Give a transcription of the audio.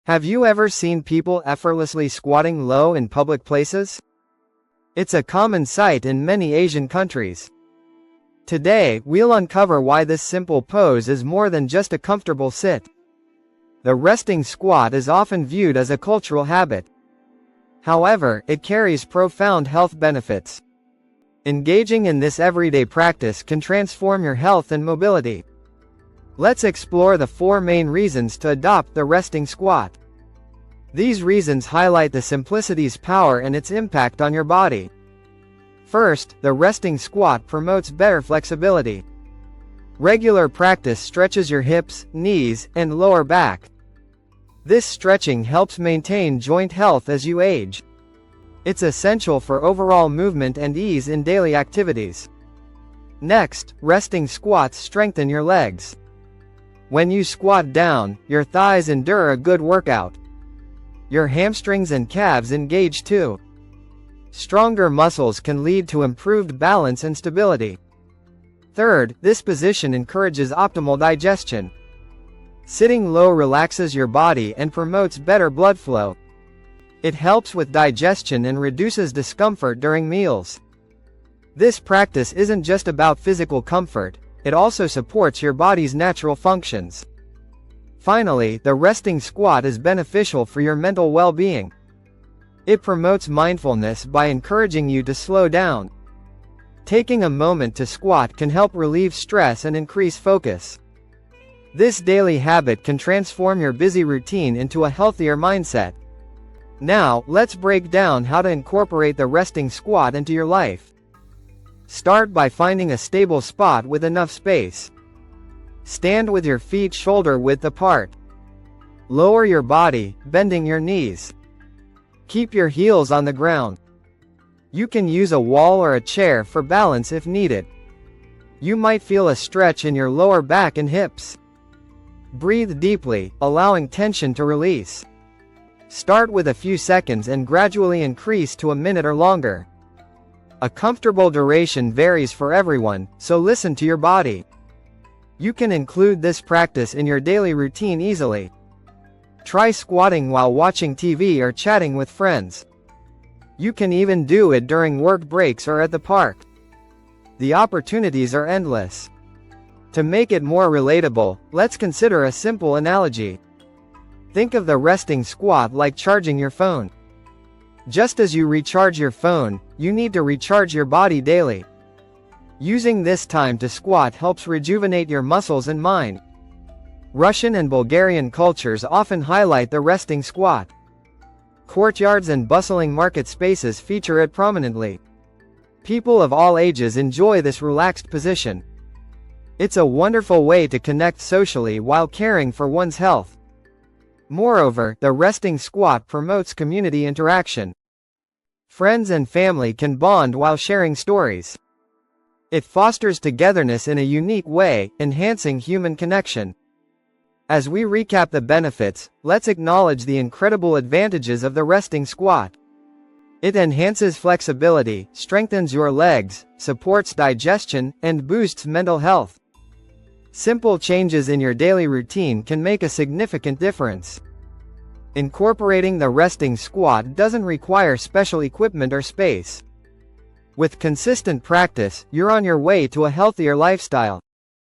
Have you ever seen people effortlessly squatting low in public places? It's a common sight in many Asian countries. Today, we'll uncover why this simple pose is more than just a comfortable sit. The resting squat is often viewed as a cultural habit. However, it carries profound health benefits. Engaging in this everyday practice can transform your health and mobility. Let's explore the 4 main reasons to adopt the resting squat. These reasons highlight the simplicity's power and its impact on your body. First, the resting squat promotes better flexibility. Regular practice stretches your hips, knees, and lower back. This stretching helps maintain joint health as you age. It's essential for overall movement and ease in daily activities. Next, resting squats strengthen your legs. When you squat down, your thighs endure a good workout. Your hamstrings and calves engage too. Stronger muscles can lead to improved balance and stability. Third, this position encourages optimal digestion. Sitting low relaxes your body and promotes better blood flow. It helps with digestion and reduces discomfort during meals. This practice isn't just about physical comfort, it also supports your body's natural functions. Finally, the resting squat is beneficial for your mental well-being. It promotes mindfulness by encouraging you to slow down. Taking a moment to squat can help relieve stress and increase focus. This daily habit can transform your busy routine into a healthier mindset. Now, let's break down how to incorporate the resting squat into your life. Start by finding a stable spot with enough space. Stand with your feet shoulder-width apart. Lower your body, bending your knees. Keep your heels on the ground. You can use a wall or a chair for balance if needed. You might feel a stretch in your lower back and hips. Breathe deeply, allowing tension to release. Start with a few seconds and gradually increase to a minute or longer. A comfortable duration varies for everyone, so listen to your body. You can include this practice in your daily routine easily. Try squatting while watching TV or chatting with friends. You can even do it during work breaks or at the park. The opportunities are endless. To make it more relatable, let's consider a simple analogy. Think of the resting squat like charging your phone. Just as you recharge your phone, you need to recharge your body daily. Using this time to squat helps rejuvenate your muscles and mind. Russian and Bulgarian cultures often highlight the resting squat. Courtyards and bustling market spaces feature it prominently. People of all ages enjoy this relaxed position. It's a wonderful way to connect socially while caring for one's health. Moreover, the resting squat promotes community interaction. Friends and family can bond while sharing stories. It fosters togetherness in a unique way, enhancing human connection. As we recap the benefits, let's acknowledge the incredible advantages of the resting squat. It enhances flexibility, strengthens your legs, supports digestion, and boosts mental health. Simple changes in your daily routine can make a significant difference. Incorporating the resting squat doesn't require special equipment or space. With consistent practice, you're on your way to a healthier lifestyle.